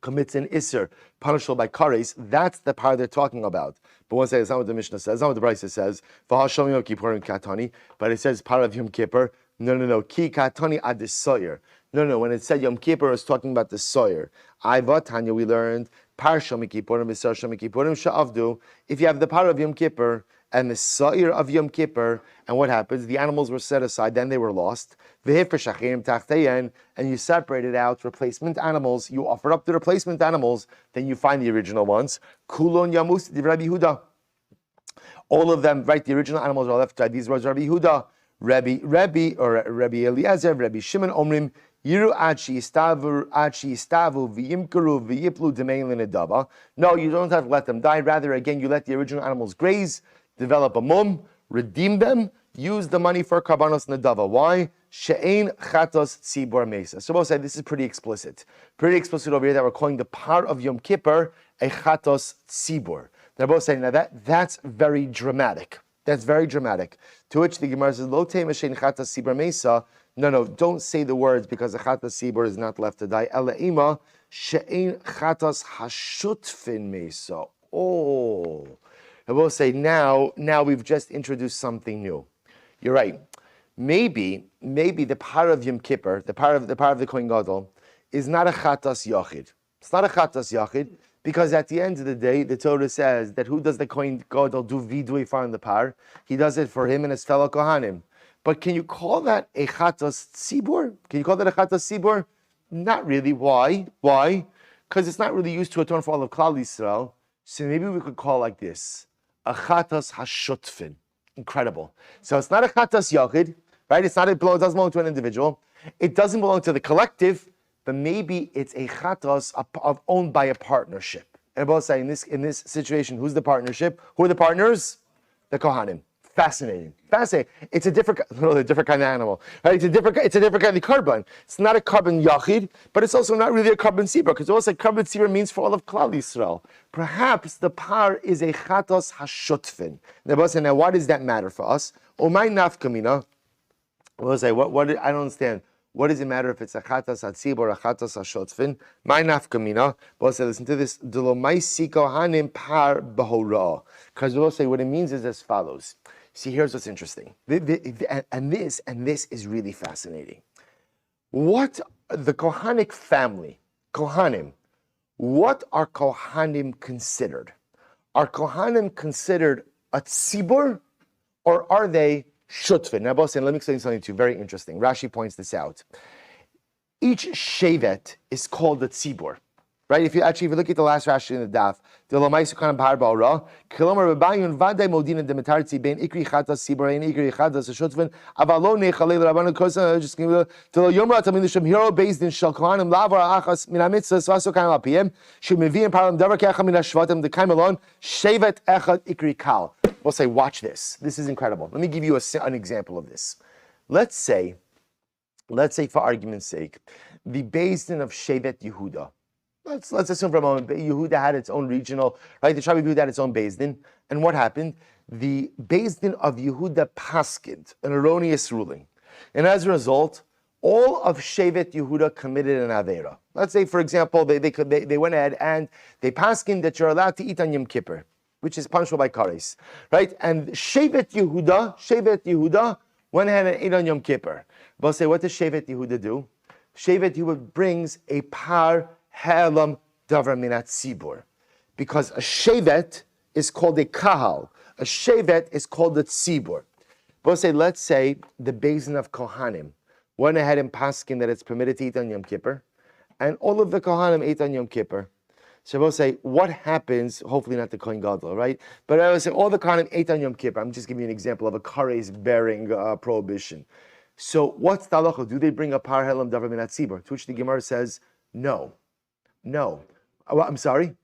commits an isser, punishable by kares. That's the par they're talking about. But one second, that's not what the Mishnah says. That's not what the Brisa says. V'hashom Yom Kippur and Katani. But it says par of Yom Kippur. No. Ki Katani ad the sayer. No. When it said Yom Kippur, it's talking about the sayer. Ayva Tanya, we learned par Shom Kippurim v'sar Shom Kippurim sha'avdu. If you have the par of Yom Kippur and the sayer of Yom Kippur, and what happens? The animals were set aside, then they were lost. And you separated out replacement animals. You offered up the replacement animals, then you find the original ones. Kulon Yamus Rabbi Yehuda. All of them, right? The original animals are left. These words, Rabbi Yehuda, Rabbi Eliezer, Rabbi Shimon Omrim. Yiru achi istavu v'yimkaru v'yiplu d'mein l'nedava. No, you don't have to let them die. Rather, again, you let the original animals graze, develop a mum, redeem them, use the money for karbanos nedava. Why? She'ein chatos tzibor mesa. So both say this is pretty explicit. Pretty explicit over here that we're calling the par of Yom Kippur a chatos tzibor. They're both saying, now that's very dramatic. That's very dramatic. To which the Gemara says, Lo teim she'ein chatos tzibor mesa. No, don't say the words because the chatos tzibor is not left to die. Ela ima she'ein chatos hashutfin mesa. Oh. I will say now we've just introduced something new. You're right. Maybe the par of Yom Kippur, the par of the Kohen Gadol, is not a chatas yachid. It's not a chatas yachid because at the end of the day, the Torah says that who does the Kohen Gadol do vidui for in the par? He does it for him and his fellow Kohanim. But can you call that a chatas tzibor? Can you call that a chatas tzibor? Not really. Why? Because it's not really used to atone for all of Klal Yisrael. So maybe we could call it like this: a chatas hashutfin. Incredible. So it's not a chatas yachid, right? It doesn't belong to an individual. It doesn't belong to the collective, but maybe it's a chatas owned by a partnership. And both say in this situation, who's the partnership? Who are the partners? The Kohanim. Fascinating. It's a different kind of animal, right? It's a different kind of carbon. It's not a carbon yachid, but it's also not really a carbon tzibur, because also carbon tzibur means for all of Klal Yisrael. Perhaps the par is a chatos hashutfin. Now, why does that matter for us? Omay nafkamina. We'll say, what? I don't understand. What does it matter if it's a chatas hatzibur or a chatas hashutfin? My nafkamina. We'll say, listen to this. Delomaisi kohanim par bahora. Because we'll say what it means is as follows. See, here's what's interesting. And this is really fascinating. What the Kohanic family, Kohanim, what are Kohanim considered? Are Kohanim considered a tzibur, or are they shutfin? Now, both saying, let me explain something to you, very interesting. Rashi points this out. Each shevet is called a tzibur. Right? If you look at the last Rashi in the Daf, the Lomaisu Kanam Bahar Ba'ora, Kilomar Rabayun Vadai Modin and Demetarzi Ben Ikri Chatas Sibra and Ikri Chatas Shutvin, Avalone Khalil Rabban Kosa, just give the Yoma Tamilisham hero based in Shalkohanim Lavar Achas Minamitsa Swaso Kanam PM, Shumivi and Param Davakacham in Ashvatam, the Kaimalon, Shevet Echad Ikri Kal. We'll say, watch this. This is incredible. Let me give you an example of this. Let's say, for argument's sake, the Beis Din of Shevet Yehuda. Let's assume for a moment Yehuda had its own regional, right? The tribe of Yehuda had its own Beis Din. And what happened? The Beis Din of Yehuda paskind an erroneous ruling. And as a result, all of Shevet Yehuda committed an Aveira. Let's say, for example, they went ahead and they paskind that you're allowed to eat on Yom Kippur, which is punishable by kares, right? And Shevet Yehuda went ahead and ate on Yom Kippur. But say, what does Shevet Yehuda do? Shevet Yehuda brings a par Helam davar minat tzibur, because a shevet is called a kahal, a shevet is called a tzibur. But let's say the Beis Din of Kohanim went ahead and paskin that it's permitted to eat on Yom Kippur, and all of the Kohanim ate on Yom Kippur. So we'll say, what happens? Hopefully not the Kohen Gadol, right? But I would say all the Kohanim ate on Yom Kippur. I'm just giving you an example of a kares bearing prohibition. So what's the halacha? Do they bring a par helam davar minat tzibur? To which the Gemara says, no. I'm sorry?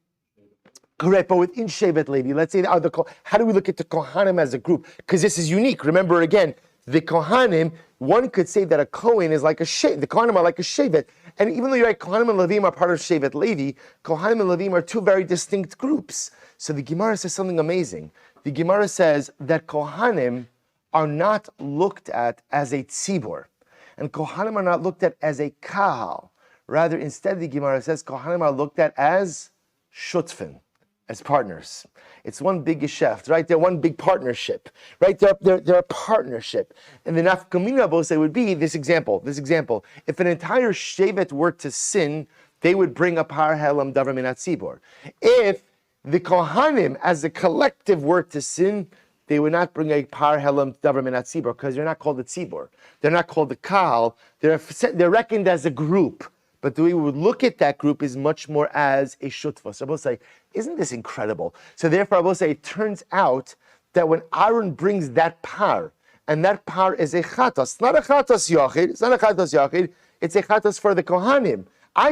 Correct, but within Shevet Levi, let's say, how do we look at the Kohanim as a group? Because this is unique. Remember again, The Kohanim, one could say that a Kohen is like a Shevet. The Kohanim are like a Shevet. And even though you're right, Kohanim and Levim are part of Shevet Levi, Kohanim and Levim are two very distinct groups. So the Gemara says something amazing. The Gemara says that Kohanim are not looked at as a tzibur. And Kohanim are not looked at as a kahal. Rather, instead, the Gemara says Kohanim are looked at as shutfin, as partners. It's one big geschäft, right? They're one big partnership, right? They're a partnership. And the nafkamina bose would be this example. If an entire shevet were to sin, they would bring a par helam davar min hatzibur. If the Kohanim, as a collective, were to sin, they would not bring a par helam davar min hatzibur because they're not called the tzibur. They're not called the kahal. They're reckoned as a group. But the way we would look at that group is much more as a shutfa. So I will say, isn't this incredible? So therefore I will say, it turns out that when Aaron brings that par, and that par is a chatos, not a chatos yachid, it's a chatos for the Kohanim.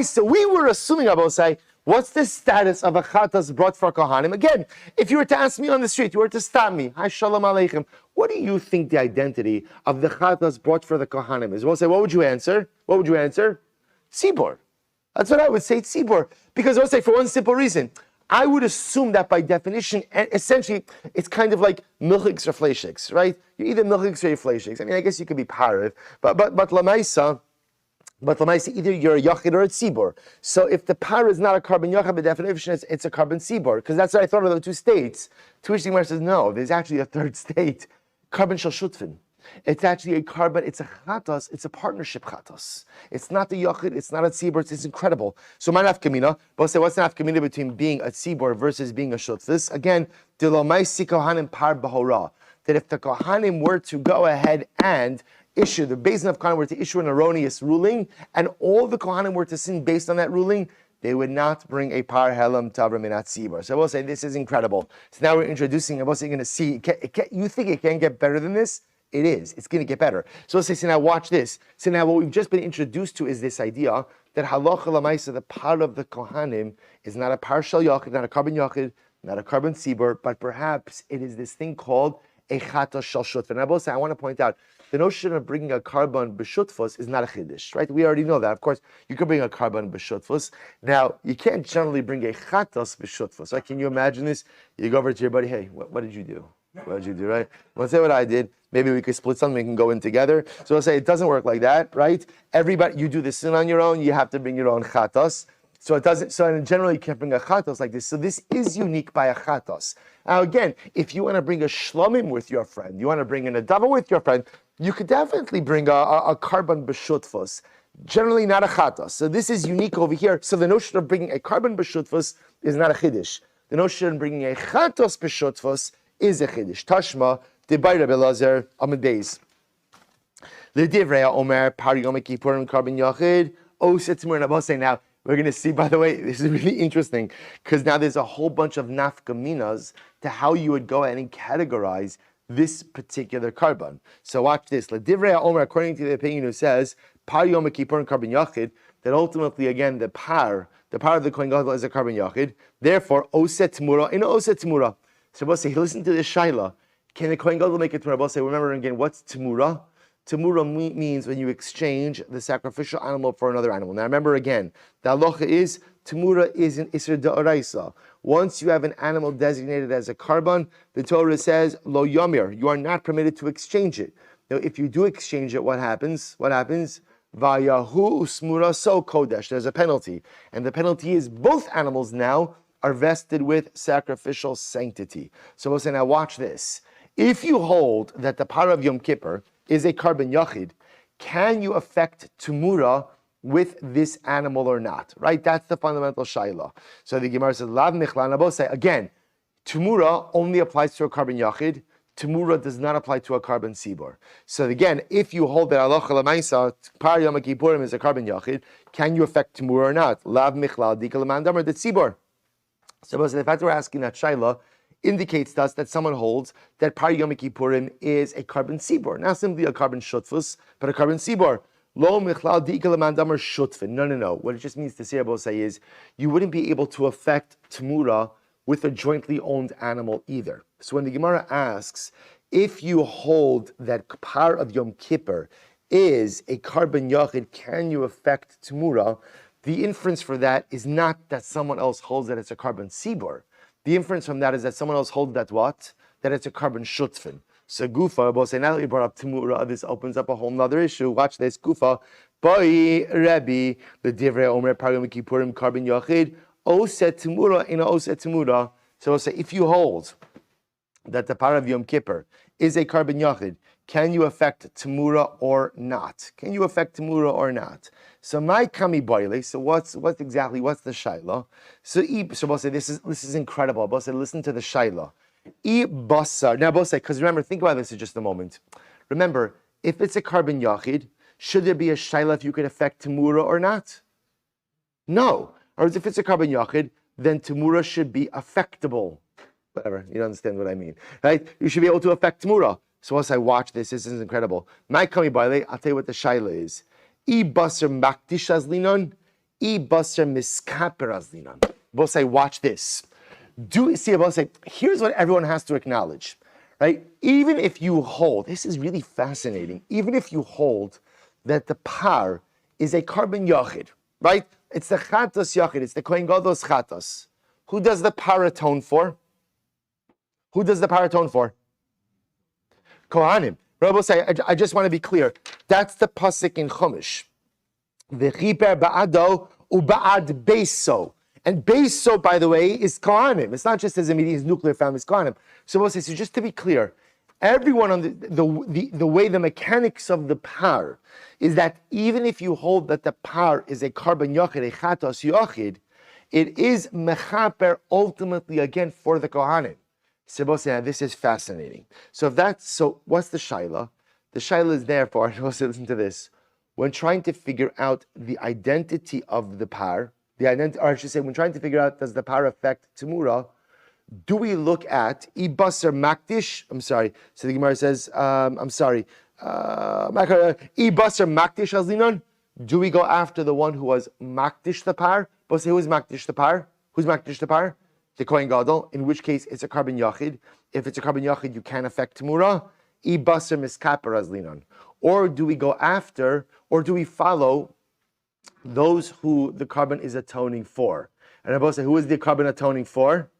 So we were assuming, I will say, what's the status of a chatas brought for Kohanim? Again, if you were to ask me on the street, you were to stop me, hi shalom aleichem, what do you think the identity of the chatas brought for the Kohanim is? We'll say, what would you answer? Tzibur. That's what I would say, tzibur. Because I would say, for one simple reason, I would assume that by definition, essentially, it's kind of like milchiks or fleishiks, right? You're either milchiks or you're fleishiks. I mean, I guess you could be parav, but lamaisa, either you're a yachid or a tzibur. So if the par is not a carbon yachid, by definition, it's a carbon tzibur. Because that's what I thought of the two states. To which the Gemara says, no, there's actually a third state, carbon shel shutfin. It's actually a carbon, it's a chatos, it's a partnership chatos. It's not the yachid, it's not a tzibur, it's incredible. So my nafkamina, but say what's the nafkamina between being a tzibur versus being a shutfis? Again, dilomaisi kohanim par bahora. That if the kohanim were to go ahead and issue, the basin of kohanim were to issue an erroneous ruling, and all the kohanim were to sin based on that ruling, they would not bring a par helam tabra minat tzibur. So I will say this is incredible. So now we're introducing, I was going to see, you think it can get better than this? It is. It's going to get better. So let's say, now watch this. So now what we've just been introduced to is this idea that halacha lamaisa, the par of the kohanim, is not a par shel yachid, not a carbon yachid, not a carbon tzibur, but perhaps it is this thing called a chatos shel shutfa. And I will say, I want to point out, the notion of bringing a carbon b'shutfos is not a chiddush, right? We already know that. Of course, you can bring a carbon b'shutfos. Now, you can't generally bring a chatos b'shutfos, right? Can you imagine this? You go over to your buddy, hey, what did you do? What did you do, right? Well, say what I did. Maybe we could split something, we can go in together. So I'll say it doesn't work like that, right? Everybody, you do the sin on your own, you have to bring your own chatos. So it doesn't, so generally you can't bring a chatos like this. So this is unique by a chatos. Now again, if you want to bring a shlomim with your friend, you want to bring in a dava with your friend, you could definitely bring a carbon b'shutfos. Generally not a chatos. So this is unique over here. So the notion of bringing a carbon b'shutfos is not a chiddush. The notion of bringing a chatos b'shutfos is a chiddush. Tashma, Debai Rabbi Elazar, Amadeus. L'divrei Omer, Par Yom Kippurim, Carbon Yachid, Osetzmur. And I will say now, we're going to see, by the way, this is really interesting, because now there's a whole bunch of nafkaminas to how you would go ahead and categorize this particular carbon. So watch this. L'divrei Omer, according to the opinion who says, Par Yom Kippurim, Carbon Yachid, that ultimately, again, the par of the Kohen Gadol is a carbon yachid. Therefore, Osetzmura, in Osetzmura. So we'll say, listen to this shaila. Can the Kohen Gadol make a Tamura? We'll say, remember again, what's Tamura? Tamura means when you exchange the sacrificial animal for another animal. Now remember again, the halacha is, Tamura is an Isra Da'araisa. Once you have an animal designated as a carbon, the Torah says, Lo Yomir, you are not permitted to exchange it. Now if you do exchange it, what happens? Vayahu Usmura So Kodesh. There's a penalty. And the penalty is both animals now are vested with sacrificial sanctity. So we'll say, now watch this. If you hold that the par of Yom Kippur is a carbon yachid, can you affect tumura with this animal or not? Right? That's the fundamental shaila. So the Gemara says, Lav Michlan Abosai. Again, tumura only applies to a carbon yachid. Tumura does not apply to a carbon tzibur. So again, if you hold that halacha l'maisa, par Yom Kippurim is a carbon yachid, can you affect tumura or not? Lav Michlal Dika L'mandamar the tzibur. So the fact that we're asking that shaila indicates to us that someone holds that Par Yom Kippurim is a carbon tzibur, not simply a carbon shutfus, but a carbon tzibur. Lo michlal di'ikal mandamar shutfin. No. What it just means to say, say is, you wouldn't be able to affect tamura with a jointly owned animal either. So when the Gemara asks, if you hold that par of Yom Kippur is a carbon yachid, can you affect Tamura? The inference for that is not that someone else holds that it's a carbon sibor. The inference from that is that someone else holds that what? That it's a carbon shutfin. So Gufa, now that you brought up Tamura, this opens up a whole nother issue. Watch this, Gufa. Boi Rebbe, the divrei omer pargam kippurim carbon yachid, oset Tamura in oset Tamura. So we'll say, if you hold that the par of Yom Kippur is a carbon yachid, can you affect Tamura or not? Can you affect Tamura or not? So my kami boile. So what's the shaila? So we'll say this is incredible. We'll say listen to the shaila. Basar. Now we'll say, because remember, think about this for just a moment. Remember, if it's a carbon yachid, should there be a shaila if you could affect Tamura or not? No. Or if it's a carbon yachid, then Tamura should be affectable. Whatever, you don't understand what I mean, right? You should be able to affect Tamura. So once I watch this is incredible. My kami baile, I'll tell you what the shaila is. I basar makdish azlinon, I basar miskaper azlinon. Both say, watch this. Both say, here's what everyone has to acknowledge, right? Even if you hold, this is really fascinating. Even if you hold that the par is a carbon yachid, right? It's the chatos yachid. It's the kohen gadol's chatos. Who does the par atone for? Who does the par atone for? Kohanim. Rabbi say, I just want to be clear. That's the pasuk in Chumash. V'chiper ba'ado u'ba'ad beiso. And beiso, by the way, is Kohanim. It's not just as his nuclear family, it's Kohanim. So we'll say, so just to be clear, everyone on the way the mechanics of the par is that even if you hold that the par is a carbon yachid, a chatos yachid, it is mechaper ultimately again for the Kohanim. So this is fascinating. So what's the shaila? The shaila is therefore, listen to this. When trying to figure out the identity of the par, when trying to figure out does the par affect Tamura, do we look at ibasar makdish? I'm sorry. So the Gemara says, ibasar makdish azlinon. Do we go after the one who was makdish the par? But say, who is makdish the par? Who's makdish the par? The kohen gadol. In which case, it's a carbon yachid. If it's a carbon yachid, you can affect Tamura. Ibasar miskaper azlinon. Or do we go after, or do we follow those who the carbon is atoning for? And I both say, who is the carbon atoning for?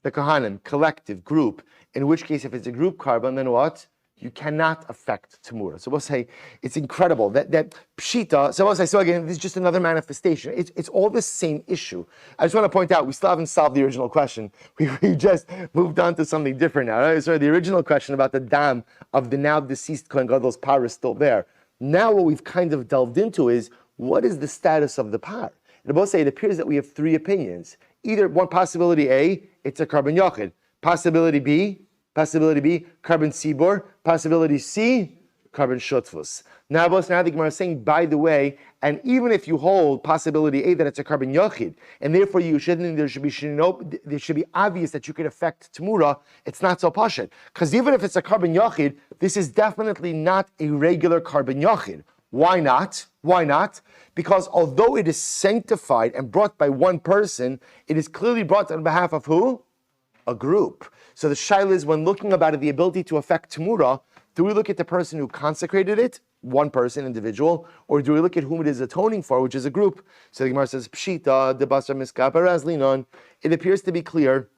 The Kohanim, collective, group. In which case, if it's a group carbon, then what? You cannot affect Tamura. So we'll say, it's incredible that Pshita, so we'll say, so again, this is just another manifestation. It's all the same issue. I just want to point out, we still haven't solved the original question. We just moved on to something different now. Right? So the original question about the dam of the now deceased Kohen Gadol's par is still there. Now what we've kind of delved into is, what is the status of the par? And both say, it appears that we have three opinions. Either one possibility A, it's a carbon yachid. Possibility B, carbon sibor. Possibility C, carbon shutfus. Now the Gemara is saying, by the way, and even if you hold possibility A that it's a carbon yachid, and therefore there should be obvious that you could affect Tamura, it's not so pashut. Because even if it's a carbon yachid, this is definitely not a regular carbon yachid. Why not? Why not? Because although it is sanctified and brought by one person, it is clearly brought on behalf of who? A group. So the shaila is, when looking about it, the ability to affect Tamura, do we look at the person who consecrated it, one person, individual, or do we look at whom it is atoning for, which is a group? So the Gemara says, Pshita, debasar miskaper azlinon. It appears to be clear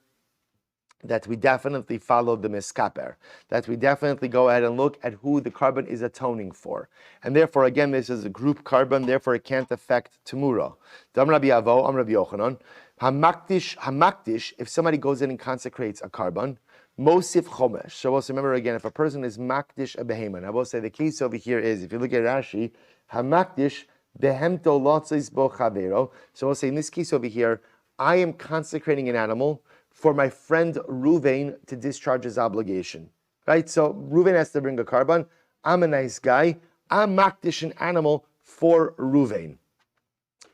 that we definitely follow the miskaper, that we definitely go ahead and look at who the carbon is atoning for. And therefore, again, this is a group carbon, therefore it can't affect Tamura. Dam Rabbi Avo, Am Rabbi Yochanan, Hamakdish, if somebody goes in and consecrates a carbon, Mosif Chomesh. So also remember again, if a person is Makdish a behemoth, I will say the case over here is, if you look at Rashi, Hamakdish behemto lotzis bo chavero. So we'll say in this case over here, I am consecrating an animal for my friend Ruvain to discharge his obligation. Right? So Ruvain has to bring a carbon. I'm a nice guy. I'm Makdish an animal for Ruvain.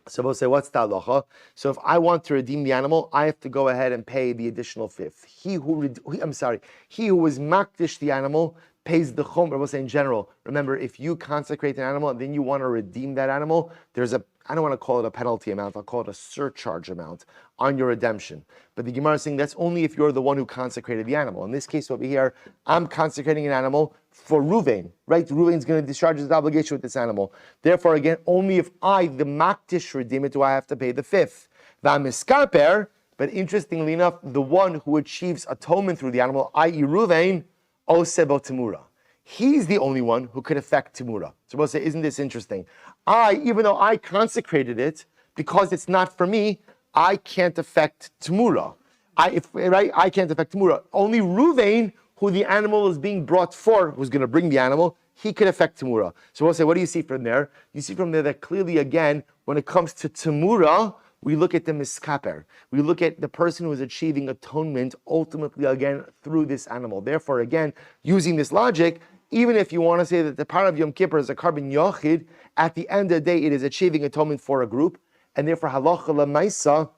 So we'll say, what's the halacha? So if I want to redeem the animal, I have to go ahead and pay the additional fifth. He who was makdish the animal pays the chum. I will say in general, remember, if you consecrate an animal and then you want to redeem that animal, there's I don't want to call it a penalty amount, I'll call it a surcharge amount on your redemption. But the Gemara is saying that's only if you're the one who consecrated the animal. In this case over here, I'm consecrating an animal for Ruvain, right? Ruvain's going to discharge his obligation with this animal. Therefore, again, only if I, the makdish, redeem it, do I have to pay the fifth. V'amiskaper, but interestingly enough, the one who achieves atonement through the animal, i.e. Ruvain, osebo temura. He's the only one who could affect Timura. So we'll say, isn't this interesting? Even though I consecrated it, because it's not for me, I can't affect Timura. I can't affect Timura. Only Ruvain, who the animal is being brought for, who's going to bring the animal, he could affect Timura. So we'll say, what do you see from there? You see from there that clearly, again, when it comes to Timura, we look at the miskaper. We look at the person who is achieving atonement, ultimately, again, through this animal. Therefore, again, using this logic, even if you want to say that the power of Yom Kippur is a carbon yochid, at the end of the day, it is achieving atonement for a group, and therefore halacha l'maisa,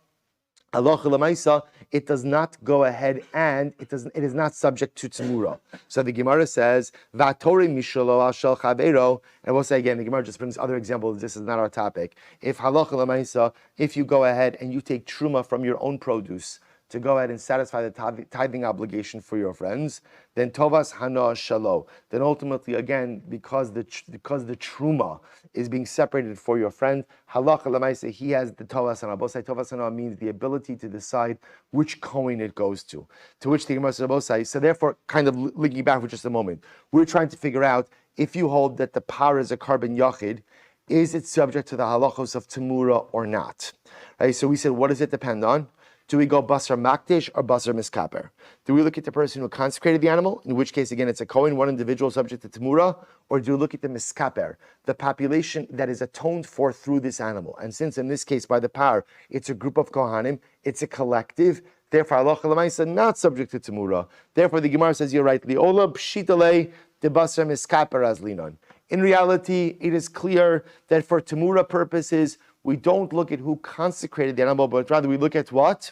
it does not go ahead and it is not subject to tzmura. So the Gemara says, "V'atori mishalo al shel chaveiro," and we'll say again, the Gemara just brings other examples. This is not our topic. If halacha l'maisa, if you go ahead and you take truma from your own produce to go ahead and satisfy the tithing obligation for your friends, then tovas hana shalo. Then ultimately, again, because the truma is being separated for your friend, halacha l'maisa, he has the tovas hana. Bosai tovas hana means the ability to decide which coin it goes to. To which the Gemara says, bosai. So therefore, kind of linking back for just a moment, we're trying to figure out if you hold that the power is a carbon yachid, is it subject to the halachos of temura or not? Right. So we said, what does it depend on? Do we go basar makdish or basar miskaper? Do we look at the person who consecrated the animal, in which case, again, it's a kohen, one individual subject to temura, or do we look at the miskaper, the population that is atoned for through this animal? And since in this case, by the power, it's a group of kohanim, it's a collective, therefore, halacha l'maisa, not subject to temura. Therefore, the Gemara says, you're right, li'ola pshitale de basar miskaper as linon. In reality, it is clear that for temura purposes, we don't look at who consecrated the animal, but rather we look at what?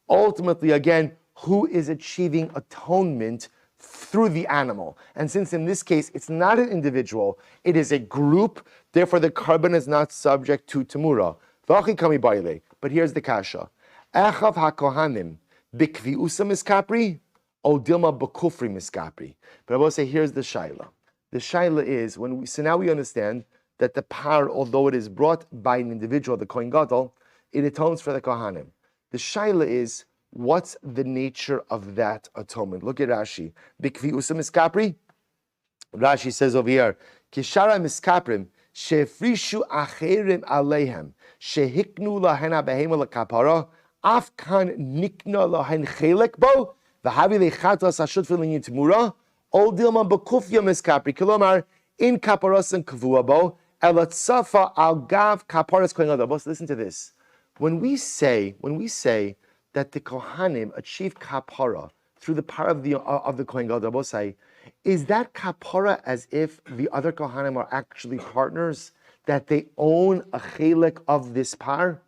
Ultimately, again, who is achieving atonement through the animal. And since in this case, it's not an individual, it is a group, therefore the carbon is not subject to temura. But here's the kasha. Echav hakohanim bikviusa miskapri, o dilma bakufri miskapri. But I will say, here's the shaila. The shaila is, so now we understand that the power, although it is brought by an individual, the Kohen Gadol, it atones for the Kohanim. The shaila is, what's the nature of that atonement? Look at Rashi. Bikvi usa miskapri. Rashi says over here, Kishara miskaprim, shefrishu acherim aleihem, shehiknu lahen abehema lekapara, afkan nikna lahen chelek bo, v'havi lechatas hashut filin yitimura, ol dilma bakufya miskapri, kilomar, in kaparas and kavua bo, elatzafa al gav kaparas kohen gadol. Listen to this. When we say that the Kohanim achieve kapara through the power of the Kohen Gadol, is that kapara as if the other Kohanim are actually partners, that they own a chelek of this par?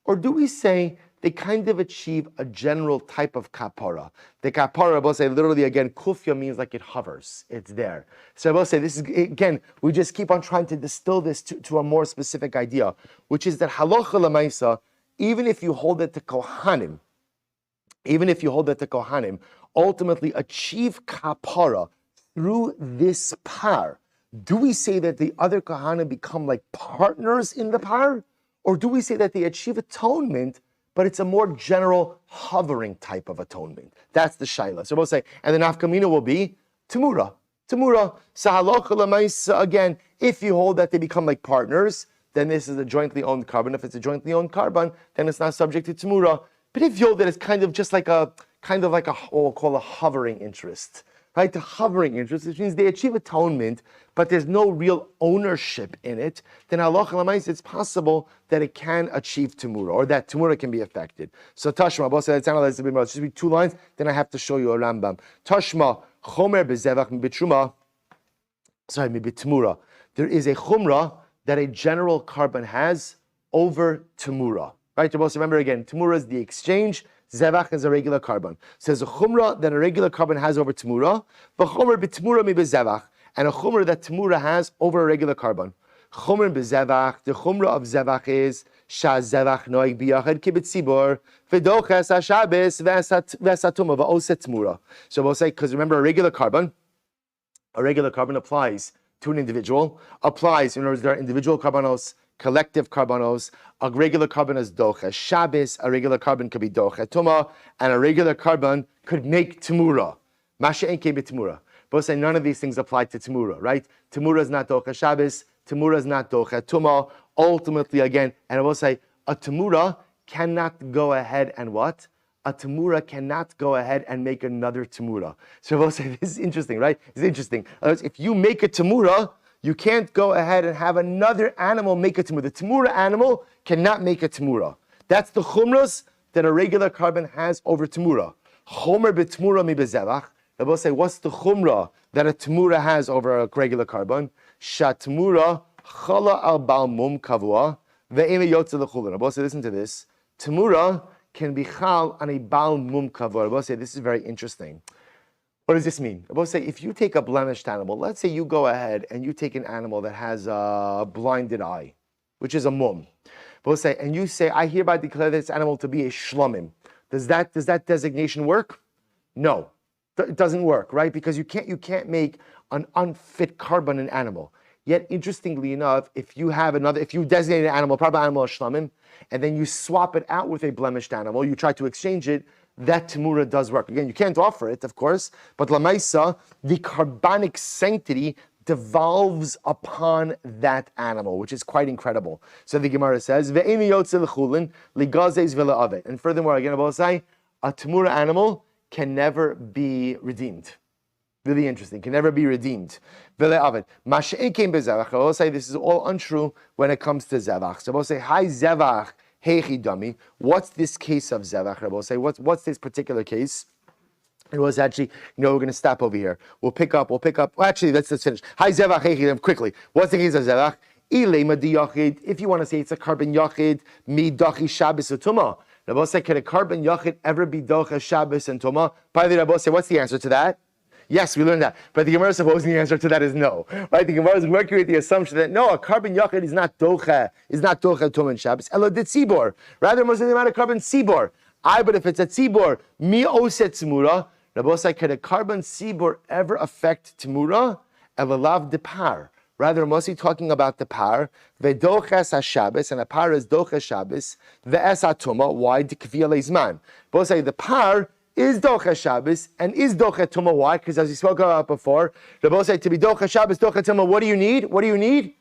Or do we say they kind of achieve a general type of kapara? The kapara, I will say, literally again, kufya means like it hovers, it's there. So I will say, this is, again, we just keep on trying to distill this to a more specific idea, which is that halacha l'maisa, even if you hold it to Kohanim, ultimately achieve kapara through this par, do we say that the other Kohanim become like partners in the par? Or do we say that they achieve atonement, but it's a more general hovering type of atonement? That's the shaila. So we'll say, and the nafkamina will be temura. So halacha l'maisa, again, if you hold that they become like partners, then this is a jointly owned carbon. If it's a jointly owned carbon, then it's not subject to temura. But if you hold that it's kind of just like what we'll call a hovering interest, right? The hovering interest, which means they achieve atonement, but there's no real ownership in it, then halacha l'maisa, it's possible that it can achieve temura, or that temura can be affected. So Tashma, both said it's analyzed a bit more. It's just be 2 lines, then I have to show you a Rambam. Tashma, chomer bezevach mibitruma, mibitmura. There is a chumrah that a general carbon has over temura. Right? You must remember again, temura is the exchange. Zevach is a regular carbon. So there's a chumrah that a regular carbon has over Tamura, v'chumrah b'Tamura mi b'Zevach, and a chumrah that Tamura has over a regular carbon. Chumrah b'Zevach, the chumrah of Zevach is Zevach noig biyachad kibet tzibor v'doches haShabbos v'esatuma v'oset Tamura. So we'll say, because remember, a regular carbon applies to an individual, applies, in other words, there are individual carbonos, collective carbonos. A regular carbon is doche Shabbos, a regular carbon could be doche tuma, and a regular carbon could make Tamura. Masha enke b'Tamura. But say none of these things apply to Tamura, right? Tamura is not doche Shabbos, Tamura is not doche tuma. Ultimately, again, and I will say, a Tamura cannot go ahead and what? A Tamura cannot go ahead and make another Tamura. So I will say, this is interesting, right? It's interesting. If you make a Tamura, you can't go ahead and have another animal make a Tamura. The Tamura animal cannot make a Tamura. That's the chumras that a regular carbon has over Tamura. Chomer b'Tamura mi b'Zevach. I will say, what's the chumra that a Tamura has over a regular carbon? Shatmura chala al bal mum kavua ve'eme yotze l'chulin. I will say, listen to this. Tamura can be chal on a bal mum kavua. I will say, this is very interesting. What does this mean? I will say, if you take a blemished animal, let's say you go ahead and you take an animal that has a blinded eye, which is a mum. We'll say, and you say, I hereby declare this animal to be a shlomim. Does that designation work? No, it doesn't work, right? Because you can't make an unfit carbon an animal. Yet, interestingly enough, if you designate an animal, proper animal as shlomim, and then you swap it out with a blemished animal, you try to exchange it, that Tamura does work. Again, you can't offer it, of course, but Lamaisa, the carbonic sanctity devolves upon that animal, which is quite incredible. So the Gemara says, and furthermore, again, I will say, a Tamura animal can never be redeemed. Really interesting, can never be redeemed. I will say this is all untrue when it comes to Zevach. So I will say, hi Zevach, heichi dami. What's this case of Zevach? I will say, what's this particular case? It was actually, we're going to stop over here. We'll pick up. Well, actually, let's finish. Hi Zevach, heichi dami, quickly. What's the case of Zevach? If you want to say it's a carbon yachid, mi dachi Shabbos utuma. Rabbi say, can a carbon yachid ever be docha Shabbos and tuma? By the way, Rabbi say, what's the answer to that? Yes, we learned that. But the Gemara supposing the answer to that is no. Right? The Gemara is working with the assumption that no, a carbon yachid is not docha tuma and Shabbos. Elo de tzibor. Rather, most of the amount of carbon tzibor. But if it's a tzibor, mi oset tzimura. Rabbi say, can a carbon tzibor ever affect tzimura? Elo lav de par. Rather, mostly talking about the par, ve'doches haShabbos, and a par is doches Shabbos, ve'es hatuma. Why? D'kvia leizman. Both say the par is doches Shabbos and is doches tuma. Why? Because as we spoke about before, they both say to be doches Shabbos, doches tuma. What do you need? Kvia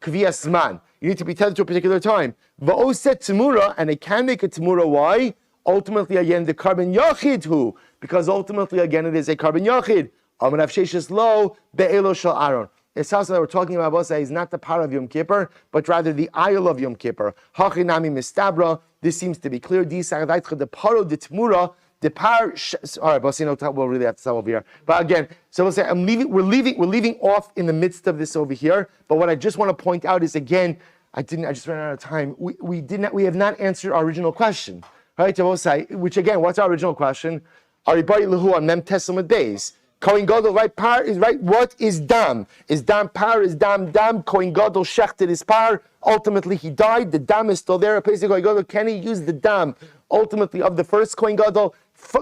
zman. You need to be tethered to a particular time. Va'oset tzimura, and it can make a tzimura. Why? Ultimately, again, the carbon yachid who, because ultimately, again, it is a carbon yachid. Amanav sheishes lo be'elo shel Aaron. It's also that we're talking about Bosa is not the par of Yom Kippur, but rather the aisle of Yom Kippur. Hachinami mistabra. This seems to be clear. The paro de tmura, the par. All right, Bosa, we'll really have to stop over here. But again, so we'll say we're leaving off in the midst of this over here. But what I just want to point out is again, I just ran out of time. We have not answered our original question, right? Bosa, which again, what's our original question? Aribai lehu on mem tesam days. Kohen Gadol, right? Par is right. What is dam? Is dam par? Is dam dam? Kohen Gadol shechted his par. Ultimately, he died. The dam is still there. Kohen Gadol, can he use the dam? Ultimately, of the first Kohen Gadol,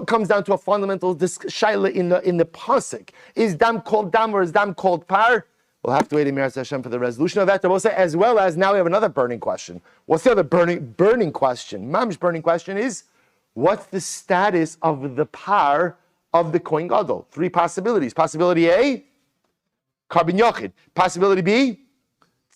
comes down to a fundamental shaila in the pasuk. Is dam called dam or is dam called par? We'll have to wait in Meretz Hashem for the resolution of that. As well as now we have another burning question. What's the other burning question? Mam's burning question is, what's the status of the par of the Kohen Gadol? Three possibilities. Possibility A, carbon yachid. Possibility B,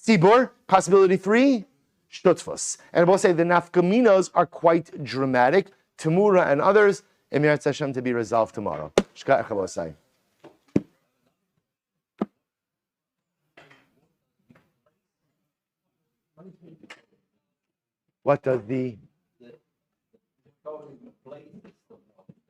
tzibor. Possibility 3, shtutfus. And we'll say the nafkaminos are quite dramatic. Tamura and others. Eretz Hashem to be resolved tomorrow. Shka'ach Chavosai. What does the